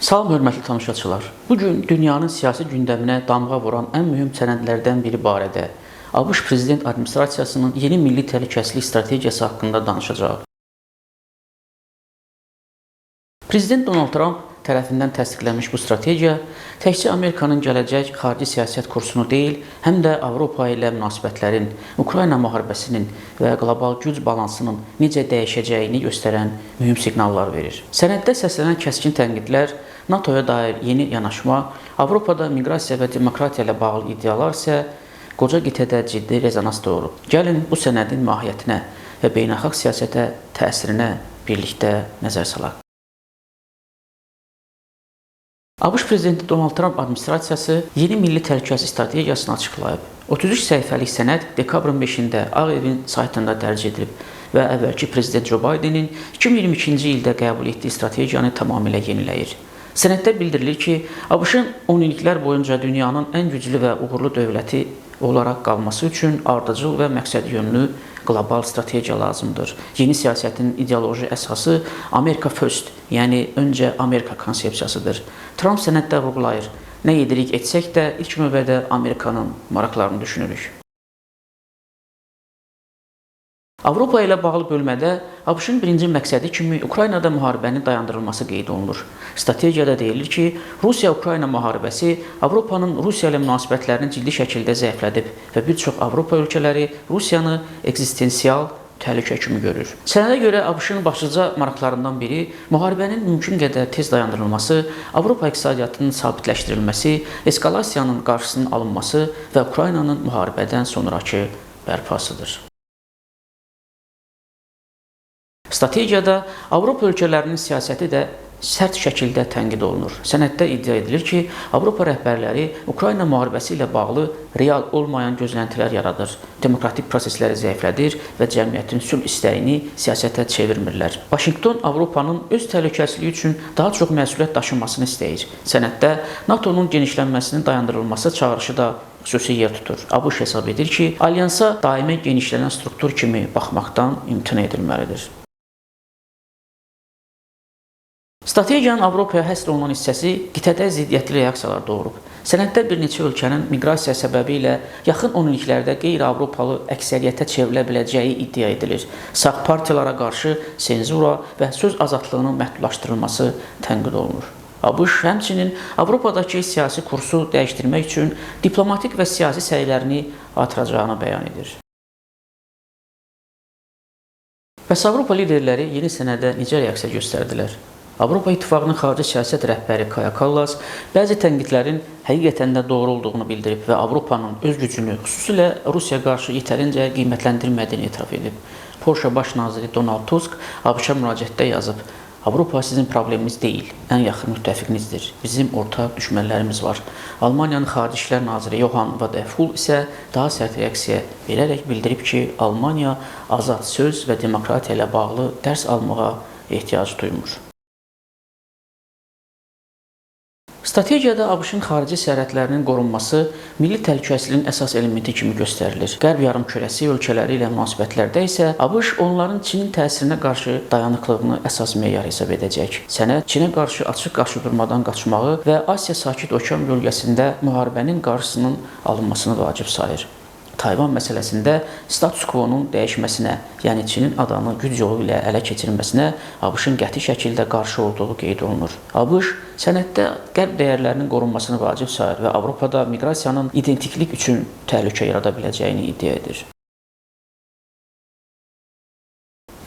Salam hörmətli tamaşaçılar. Bugün dünyanın siyasi gündəminə damğa vuran ən mühüm sənədlərdən biri barədə ABŞ Prezident Administrasiyasının yeni milli təhlükəsizlik strategiyası haqqında danışacağıq. Prezident Donald Trump tərəfindən təsdiqlənmiş bu strategiya təkcə Amerikanın gələcək xarici siyasət kursunu deyil, həm də Avropa ilə münasibətlərin, Ukrayna müharibəsinin və qlobal güc balansının necə dəyişəcəyini göstərən mühüm siqnallar verir. Sənəddə səslənən kəskin tənqidlər, NATO-ya dair yeni yanaşma, Avropada miqrasiya və demokratiya ilə bağlı iddialar isə qoca qitədə ciddi rezonans doğurub. Gəlin bu sənədin mahiyyətinə və beynəlxalq siyasətə təsirinə birlikdə nəzər salaq. ABŞ Prezidenti Donald Trump administrasiyası yeni milli təhlükəsizlik strategiyasını açıqlayıb. 33 səhifəlik sənəd dekabrın 5-də Ağ Evin saytında dərc edilib və əvvəlki Prezident Joe Bidenin 2022-ci ildə qəbul etdiyi strategiyanı tamamilə yeniləyir. Sənəddə bildirilir ki, ABŞ-ın 10 illiklər boyunca dünyanın ən güclü və uğurlu dövləti olaraq qalması üçün ardıcıl və məqsədyönlü qlobal strategiya lazımdır. Yeni siyasətin ideoloji əsası America First, yəni öncə Amerika konsepsiyasıdır. Trump sənəddə vurğulayır, nə edirik etsək də ilk növbədə Amerikanın maraqlarını düşünürük. Avropa ilə bağlı bölmədə ABŞ-ın birinci məqsədi kimi Ukraynada müharibənin dayandırılması qeyd olunur. Strategiyada deyilir ki, Rusiya-Ukrayna müharibəsi Avropanın Rusiya ilə münasibətlərini ciddi şəkildə zəiflədib və bir çox Avropa ölkələri Rusiyanı ekzistensial təhlükə kimi görür. Sənədə görə ABŞ-ın başlıca maraqlarından biri müharibənin mümkün qədər tez dayandırılması, Avropa iqtisadiyyatının sabitləşdirilməsi, eskalasiyanın qarşısının alınması və Ukraynanın müharibədən sonrakı bərpasıdır. Strategiyada Avropa ölkələrinin siyasəti də sərt şəkildə tənqid olunur. Sənəddə iddia edilir ki, Avropa rəhbərləri Ukrayna müharibəsi ilə bağlı real olmayan gözləntilər yaradır, demokratik prosesləri zəiflədir və cəmiyyətin sülh istəyini siyasətə çevirmirlər. Vaşinqton Avropanın öz təhlükəsizliyi üçün daha çox məsuliyyət daşınmasını istəyir. Sənəddə NATO-nun genişlənməsinin dayandırılması çağırışı da xüsusi yer tutur. ABŞ hesab edir ki, alyansa daimi genişlənən struktur kimi baxmaqdan imtina edilməlidir. Strategiyanın Avropaya həsr olunan hissəsi qitədə ziddiyyətli reaksiyalar doğurub. Sənəddə bir neçə ölkənin miqrasiya səbəbi ilə yaxın 10 illiklərdə qeyri-Avropalı əksəriyyətə çevrilə biləcəyi iddia edilir. Sağ partiyalara qarşı senzura və söz azadlığının məhdudlaşdırılması tənqid olunur. ABŞ həmçinin Avropadakı siyasi kursu dəyişdirmək üçün diplomatik və siyasi səylərini artıracağını bəyan edir. Bəs Avropa liderləri yeni sənədə necə reaksiya göstərdilər? Avropa İttifaqının xarici siyasət rəhbəri Kaja Kallas bəzi tənqidlərin həqiqətən də doğru olduğunu bildirib və Avropanın öz gücünü, xüsusilə Rusiyaya qarşı yetərincə qiymətləndirmədiyini etiraf edib. Polşa baş naziri Donald Tusk ABŞ-a müraciətdə yazıb: Avropa sizin problemimiz deyil, ən yaxın müttəfiqinizdir. Bizim ortaq düşmənlərimiz var. Almaniyanın Xarici İşlər naziri Johann Wadephul isə daha sərt reaksiya verərək bildirib ki, Almaniya azad söz və demokratiya ilə bağlı dərs almağa ehtiyac duymur. Strategiyada ABŞ-ın xarici sərhədlərinin qorunması milli təhlükəsizliyin əsas elementi kimi göstərilir. Qərb yarımkürəsi ölkələri ilə münasibətlərdə isə ABŞ onların Çinin təsirinə qarşı dayanıqlığını əsas meyar hesab edəcək. Sənəd Çinə qarşı açıq qarşıdurmadan qaçmağı və Asiya Sakit Okean bölgəsində müharibənin qarşısının alınmasını vacib sayır. Tayvan məsələsində status quo-nun dəyişməsinə, yəni Çinin adanı güc yolu ilə ələ keçirilməsinə ABŞ-ın qəti şəkildə qarşı olduğu qeyd olunur. ABŞ sənəddə qərb dəyərlərinin qorunmasını vacib sayır və Avropada miqrasiyanın identiklik üçün təhlükə yarada biləcəyini iddia edir.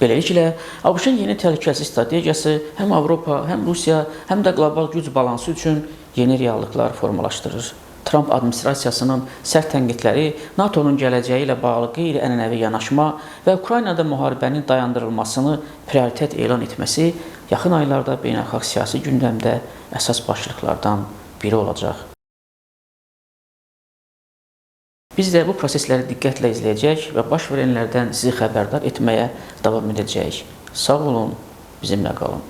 Beləliklə, ABŞ-ın yeni təhlükəsizlik strategiyası həm Avropa, həm Rusiya, həm də qlobal güc balansı üçün yeni reallıqlar formalaşdırır. Trump administrasiyasının sərt tənqidləri NATO-nun gələcəyi ilə bağlı qeyri-ənənəvi yanaşma və Ukraynada müharibənin dayandırılmasını prioritet elan etməsi yaxın aylarda beynəlxalq siyasi gündəmdə əsas başlıqlardan biri olacaq. Biz də bu prosesləri diqqətlə izləyəcək və baş verənlərdən sizi xəbərdar etməyə davam edəcəyik. Sağ olun, bizimlə qalın.